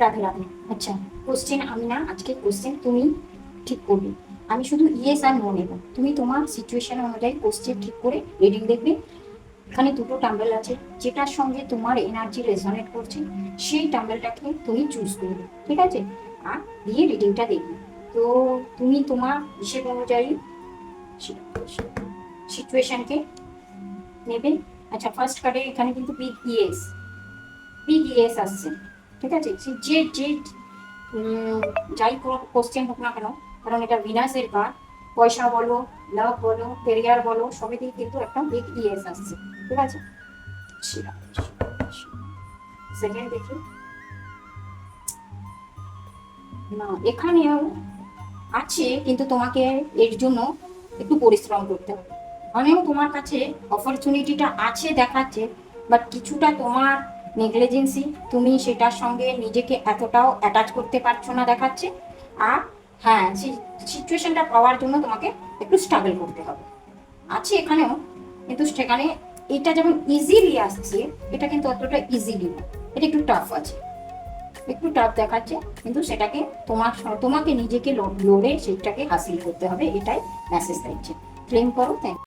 রাধে রাধে। আচ্ছা, কোশ্চেন আমি না, আজকে কোশ্চেন তুমি ঠিক করবে। আমি শুধু ইয়েস আর নো নেব, তুমি তোমার সিচুয়েশন অনুযায়ী কোশ্চেন ঠিক করে রিডিং দেখবে। এখানে দুটো টাম্বেল আছে, যেটার সঙ্গে তোমার এনার্জি রেজনেট করছে সেই টাম্বেলটাকে তুমি চুজ করবে, ঠিক আছে? আর দিয়ে রিডিংটা দেখবে। তো তুমি তোমার হিসেব অনুযায়ী সিচুয়েশনকে নেবে। আচ্ছা, ফার্স্ট কার্ডে এখানে কিন্তু বিগ ইয়েস, বিগ ইয়েস আসছে, ঠিক আছে? যে যে যাই কোশ্চেন হোক না কেন, কারণ এটা ভিনাসের কার্ড, পয়সা বলো, লাভ বলো, কেরিয়ার বলো, সবেতেই কিন্তু একটা বিগ ইয়েস আসছে, ঠিক আছে? সেকেন্ড দেখি না, এখানেও আছে, কিন্তু তোমাকে এর জন্য একটু পরিশ্রম করতে হবে। মানেও তোমার কাছে অপরচুনিটিটা আছে দেখাচ্ছে, বাট কিছুটা তোমার নেগলিজেন্সি, তুমি সেটার সঙ্গে নিজেকে এতটাও অ্যাটাচ করতে পারছো না দেখাচ্ছে। আর হ্যাঁ, সেই সিচুয়েশনটা পাওয়ার জন্য তোমাকে একটু স্ট্রাগল করতে হবে, আছে এখানেও। কিন্তু সেখানে এটা যেমন ইজিলি আসছে, এটা কিন্তু অতটা ইজিলি না, এটা একটু টাফ আছে, একটু টাফ দেখাচ্ছে। কিন্তু সেটাকে তোমাকে নিজেকে লড়ে সেটাকে হাসিল করতে হবে, এটাই মেসেজ দিচ্ছে। ক্লেম করো।